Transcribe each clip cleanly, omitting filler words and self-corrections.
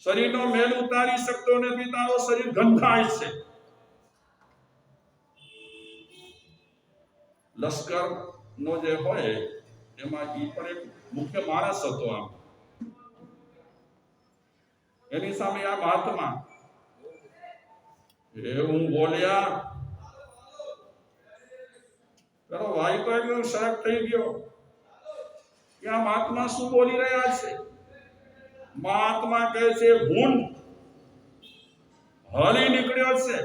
શરીરનો મેલ ઉતારી શકતો નથી, તારો શરીર ગંધાય છે. લશ્કર નો જે હોય એમાં ઈ પણ એક મુખ્ય માણસ હતો. આમ એની સામે આ મહાત્મા એવું બોલ્યા, પેલો ભાઈ તો એકદમ શરક થઈ ગયો કે આ મહાત્મા શું બોલી રહ્યા છે. મહાત્મા કહે છે ભૂંડ હલી નીકળ્યો છે.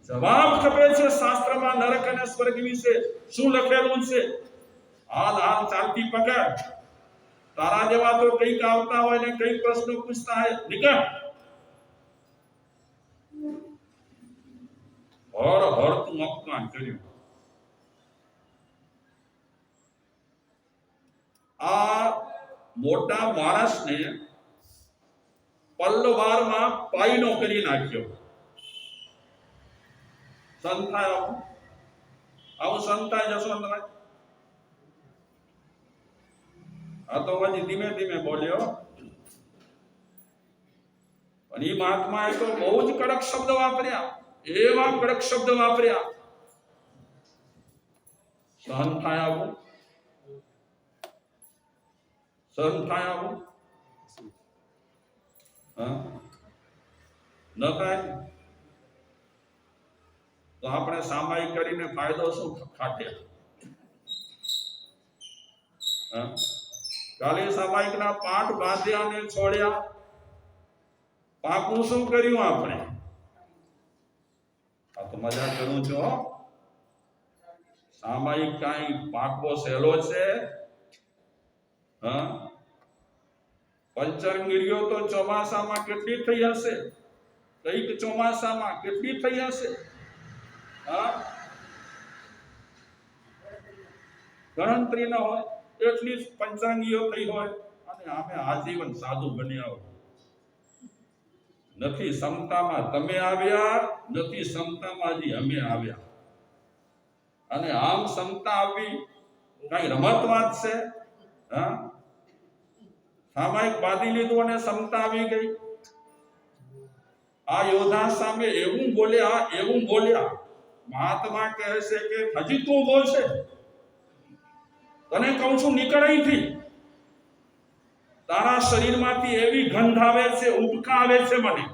જવાબ ખપે છે શાસ્ત્રમાં નરક અને સ્વર્ગ વિશે શું લખેલું છે. હાલ ચાલતી પકડ. તારા જેવા તો કંઈક આવતા હોય ને કંઈક પ્રશ્નો પૂછતા હોય. નીકળ. હર હર તું અપમાન કર્યું. આ મોટા માણસને પલ્લવારમાં પાયનો કરી નાખ્યો. સંતાય આવું સંતાય જશો તમે. આ તો હજી ધીમે ધીમે બોલ્યો. પણ એ મહાત્માએ તો બહુ જ કડક શબ્દ વાપર્યા. એવા કડક શબ્દ વાપર્યા. સહન થાય આવું, સહન થાય આવું ન થાય તો આપણે સામાયિક કરીને ફાયદો શું ખાટ્યા. કાલે સામાયિકના પાઠ બાંધ્યા અને છોડ્યા. પાકું શું કર્યું આપણે? આ તો મજા કરું છું. સામાયિક કાંઈ પાકવો સહેલો છે? પંચરંગીરીઓ તો ચોમાસામાં કેટલી થઈ હશે? કઈક ચોમાસામાં કેટલી થઈ હશે? ગણતરી ન હોય એટલી જ પંચાંગીઓ થઈ હોય. અને આમે આજીવન સાધુ બન્યા હોય. નથી સમતામાં તમે આવ્યા, નથી સમતામાં હજી અમે આવ્યા. અને આમ સમતા આવી કઈ રમત વાત છે? સામાયિક બાંધી લીધું અને સમતા આવી ગઈ. આ યોદ્ધા સામે એવું બોલ્યા, એવું બોલ્યા. મહાત્મા કહે છે કે હજી તું બોલશે? તને કહું છું નીકળ અહીંથી. તારા શરીરમાંથી એવી ગંધ આવે છે, ઉબકા આવે છે મને.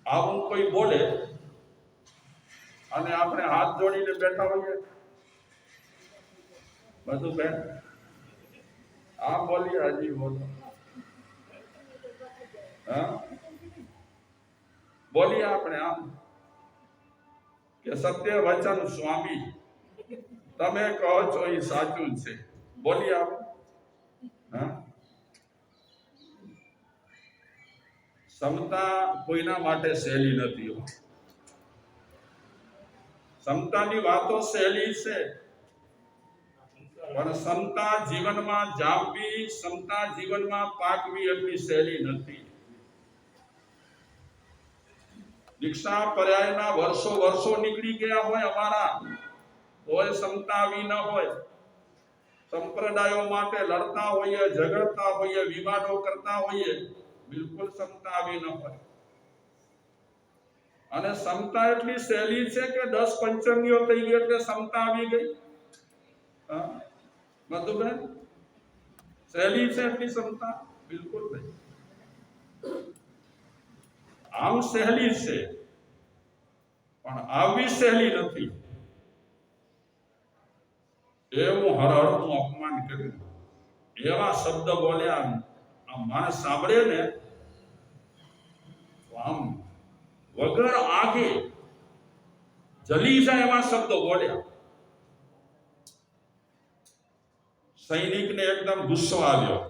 આવું કોઈ બોલે અને આપણે હાથ જોડીને બેઠા હોઈએ. બધું બેન આ બોલી હજી બોલો. બોલીએ આપણે આમ કે સત્ય વચન સ્વામી, તમે કહો છો એ સાચું છે. બોલીએ આપ. સમતા કોઈના માટે સહેલી નથી. સમતાની વાતો સહેલી છે, પણ સમતા જીવનમાં જામવી, સમતા જીવનમાં પાકવી એટલી સહેલી નથી. દીક્ષા પર્યાયના વર્ષો નીકળી ગયા હોય અમારા, તોય સમતા આવી ન હોય. સંપ્રદાયો માટે લડતા હોઈએ, ઝઘડતા હોઈએ, વિવાદો કરતા હોઈએ, બિલકુલ સમતા આવી ન હોય. અને સમતા એટલી સહેલી છે કે 10 પંચમીઓ થઈ ગઈ એટલે સમતા આવી ગઈ. મધુબેન સહેલી છે એટલી સમતા? બિલકુલ નહીં. આમ સહેલી છે પણ આવી સહેલી નથી. એવું હરહરનું અપમાન કર્યું, એવા શબ્દ બોલ્યા. આ માણસ સાંભળે ને આમ વગર આગે જલી જાય એવા શબ્દો બોલ્યા. સૈનિકને એકદમ ગુસ્સો આવ્યો,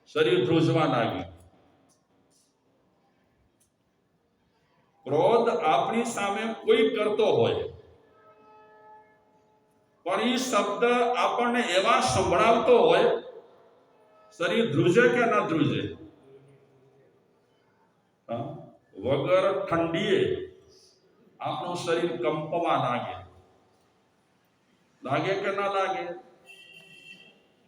શરીર ધ્રુજવા લાગ્યું. ક્રોધ આપણી સામે કોઈ કરતો હોય પણ એ શબ્દ આપણને એવા સંભળાવતો હોય, શરીર ધ્રુજે કે ન ધ્રુજે? વગર ઠંડીએ આપણું શરીર કંપવા લાગે કે ના લાગે?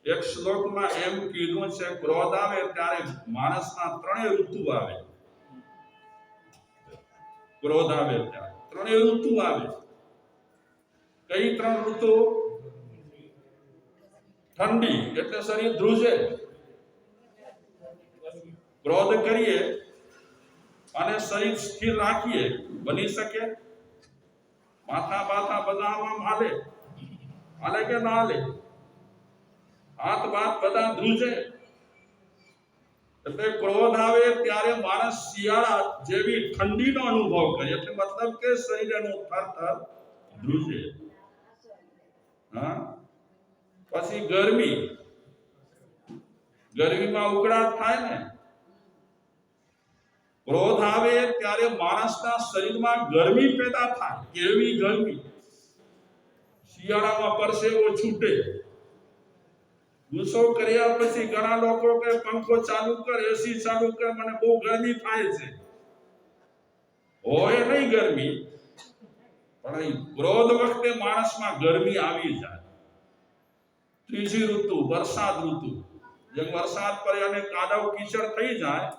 એક શ્લોકમાં એમ કીધું છે ક્રોધ આવે ત્યારે માણસના ત્રણેય ઋતુ આવે. ક્રોધ આવે ત્યારે ત્રણેય ઋતુ આવે. કઈ ત્રણ ઋતુ? ઠંડી એટલે શરીર ધ્રુજે. ક્રોધ કરીએ અને શરીર સ્થિર રાખીએ, બની શકે? માથા બાથા બધા આમ હાલે કે ના હાલે? હાથ બાથ બધા ધ્રુજે. એટલે ક્રોધ આવે ત્યારે માણસ શિયાળા જેવી ઠંડીનો અનુભવ કરે, એટલે મતલબ કે શરીરનું થરથર ધ્રુજે. હા, પછી ગરમીમાં ઉકળાટ થાય ને. ક્રોધ આવે ત્યારે માણસના શરીરમાં ગરમી પેદા થાય. કેવી ગરમી! શિયાળામાં પરસેવો છૂટે. ગુસ્સો કર્યા પછી ઘણા લોકો કે પંખો ચાલુ કર, એસી ચાલુ કર, મને બહુ ગરમી થાય છે. હોય નહીં ગરમી, પણ ક્રોધ વખતે માણસમાં ગરમી આવી જાય. ત્રીજી ઋતુ વરસાદ ઋતુ. જેમ વરસાદ પડે અને કાદવ કીચડ થઈ જાય,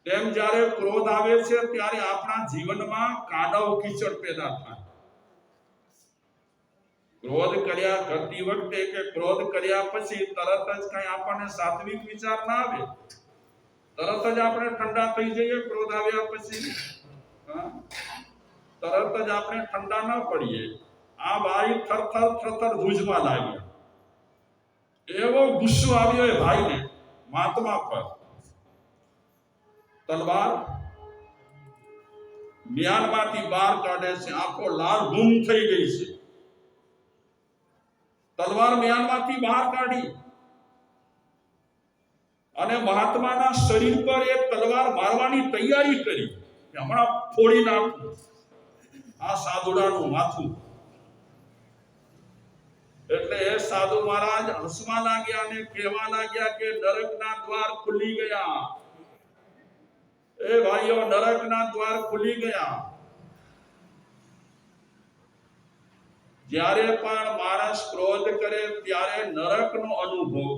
તેમ જ્યારે ક્રોધ આવે છે ત્યારે આપણા જીવનમાં કાદવ કીચડ પેદા થાય. ક્રોધ કર્યા કરતી વખતે કે ક્રોધ કર્યા પછી તરત જ કઈ આપણને સાત્વિક વિચાર ના આવે. તરત જ આપણે ઠંડા થઈ જઈએ. ક્રોધ આવ્યા પછી તરત જ આપણે ઠંડા ન પડીએ. આ ભાઈ થરથર ધ્રુજવા લાગ્યા. એવો ગુસ્સો આવ્યો એ ભાઈને મહાત્મા પર. તલવાર મ્યાનમાંથી બહાર કાઢે છે, આખો લાલ ગુમ થઈ ગઈ છે. તલવાર મ્યાનમાંથી બહાર કાઢી અને મહાત્માના શરીર પર એક તલવાર મારવાની તૈયારી કરી કે હમણાં ફોડી નાખું આ સાધુડાનું માથું. એટલે એ સાધુ મહારાજ હસવા લાગ્યા અને કહેવા લાગ્યા કે નરકના દ્વાર ખુલી ગયા. એ ભાઈઓ, નરકના દ્વાર ખુલી ગયા. જ્યારે પણ માણસ ક્રોધ કરે ત્યારે નરકનો અનુભવ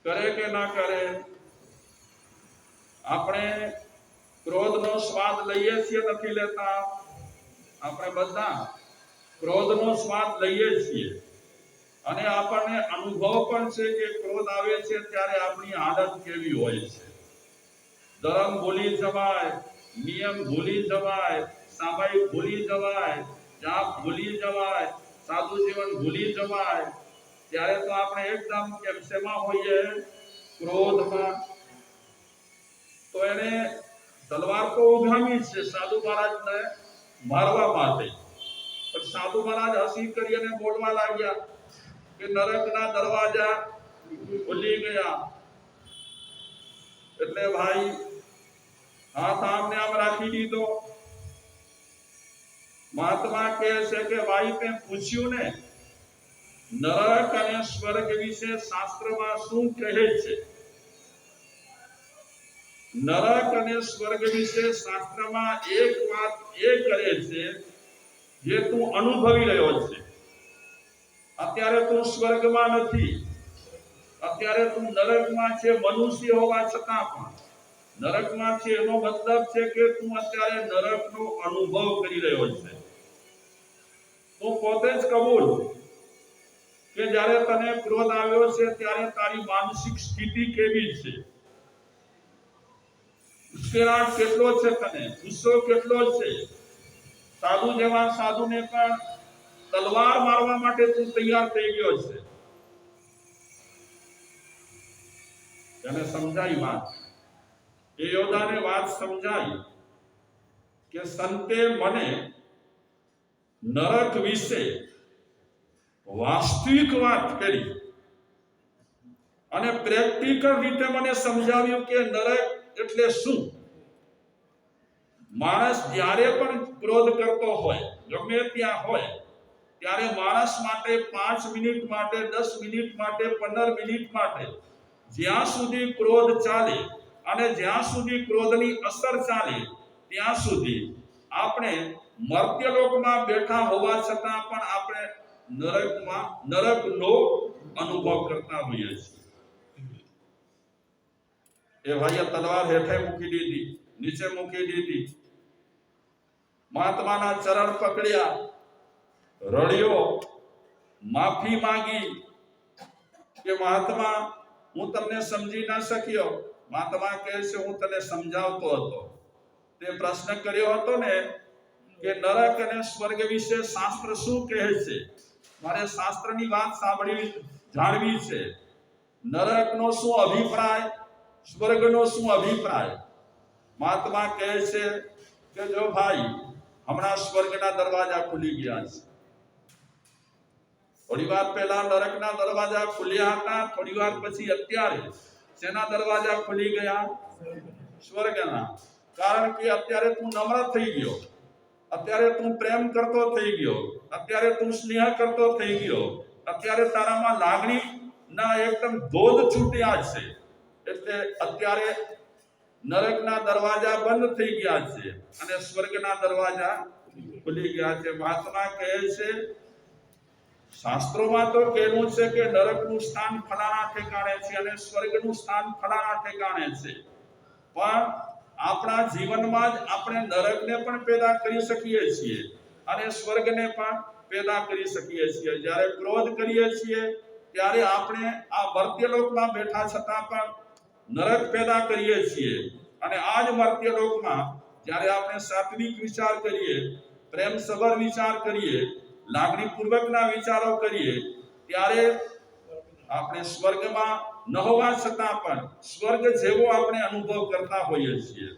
કરે કે ના કરે? આપણે ક્રોધનો સ્વાદ લઈએ છીએ, નથી લેતા? આપણે બધા ક્રોધનો સ્વાદ લઈએ છીએ અને આપણને અનુભવ પણ છે કે ક્રોધ આવે છે ત્યારે આપણી હાલત કેવી હોય છે. ધર્મ ભૂલી જવાય, નિયમ ભૂલી જવાય, સામાયિક ભૂલી જવાય, જાપ ભૂલી જવાય, સાધુ જીવન ભૂલી જવાય. ત્યારે તો આપણે એકદમ શેમાં હોઈએ? ક્રોધમાં. તો એને તલવાર તો ઉઘામી છે સાધુ મહારાજને મારવા માટે, પણ સાધુ મહારાજ હસી કરી અને બોલવા લાગ્યા કે નરકના દરવાજા ખુલી ગયા. એટલે ભાઈ હાથ આમને આમ રાખી દીધો. મહાત્મા કહે છે કે ભાઈ તે પૂછ્યું ને નરક અને સ્વર્ગ વિશે શાસ્ત્રમાં શું કહે છે? નરક અને સ્વર્ગ વિશે શાસ્ત્રમાં એક વાત એ કરે છે જે તું અનુભવી રહ્યો છે. અત્યારે તું સ્વર્ગમાં નથી, અત્યારે તું નરકમાં છે. મનુષ્ય હોવા છતાં પણ નરકમાં છે. એનો મતલબ છે કે તું અત્યારે નરકનો અનુભવ કરી રહ્યો છે. તું પોતે જ કબૂલ કે જ્યારે તને ક્રોધ આવ્યો છે ત્યારે તારી માનસિક સ્થિતિ કેવી છે? ઉશ્કેરાટ કેટલો છે તને? ગુસ્સો કેટલો છે? સાધુ જેવા સાધુને પણ તલવાર મારવા માટે તું તૈયાર થઈ ગયો છે. તેને સમજાઈ વાત. એ યોદ્ધાને વાત સમજાઈ કે સંતે મને નરક વિશે વાસ્તવિક વાત કરી અને પ્રેક્ટિકલ રીતે મને સમજાવ્યું કે નરક એટલે શું. માણસ જ્યારે પણ ક્રોધ કરતો હોય, ગમે ત્યાં હોય, ત્યારે માણસ માટે 5 મિનિટ માટે, 10 મિનિટ માટે, 15 મિનિટ માટે જ્યાં સુધી ક્રોધ ચાલે અને જ્યાં સુધી ક્રોધની અસર ચાલે ત્યાં સુધી આપણે મર્ત્યલોકમાં બેઠા હોવા છતાં પણ આપણે નરકનો અનુભવ કરતા હોઈએ છીએ. એ ભાઈએ તલવાર હેઠે મૂકી દીધી, નીચે મૂકી દીધી, મહાત્માના ચરણ પકડ્યા, રડ્યો, માફી માંગી કે મહાત્મા હું તમને સમજી ના શક્યો. મહાત્મા કહે છે હું તને સમજાવતો હતો. તે પ્રશ્ન કર્યો હતો ને કે નરક અને સ્વર્ગ વિશે શાસ્ત્ર શું કહે છે. મારે શાસ્ત્રની વાત જાણવી છે. નરકનો શું અભિપ્રાય, સ્વર્ગનો શું અભિપ્રાય. મહાત્મા કહે છે કે જો ભાઈ હમણાં સ્વર્ગના દરવાજા ખુલી ગયા છે. થોડી વાર પહેલા નરકના દરવાજા ખુલ્યા હતા, થોડી વાર પછી અત્યારે શેના દરવાજા ખુલી ગયા? સ્વર્ગના. કારણ કે અત્યારે તું નમ્ર થઈ ગયો, અત્યારે તું પ્રેમ કરતો થઈ ગયો, અત્યારે તું સ્નેહ કરતો થઈ ગયો, અત્યારે તારામાં લાગણી ના એકદમ ધોધ છૂટ્યા છે. એટલે અત્યારે નરકના દરવાજા બંધ થઈ ગયા છે અને સ્વર્ગના દરવાજા ખુલી ગયા છે. મહાત્મા કહે છે શાસ્ત્રોમાં તો કહેવું છે કે નરકનું સ્થાન ફલાણા ઠેકાણે છે અને સ્વર્ગનું સ્થાન ફલાણા ઠેકાણે છે. પણ આપણા જીવનમાં જ આપણે નરકને પણ પેદા કરી શકીએ છીએ અને સ્વર્ગને પણ પેદા કરી શકીએ છીએ. જ્યારે ક્રોધ કરીએ છીએ ત્યારે આપણે આ મર્ત્ય લોકમાં બેઠા છતાં પણ નરક પેદા કરીએ છીએ અને આ જ મર્ત્ય લોકમાં જ્યારે આપણે સાત્વિક વિચાર કરીએ, પ્રેમસભર વિચાર કરીએ, લાગણીપૂર્વકના વિચારો કરીએ ત્યારે આપણે સ્વર્ગમાં ન હોવા છતાં પણ સ્વર્ગ જેવો આપણે અનુભવ કરતા હોઈએ છીએ.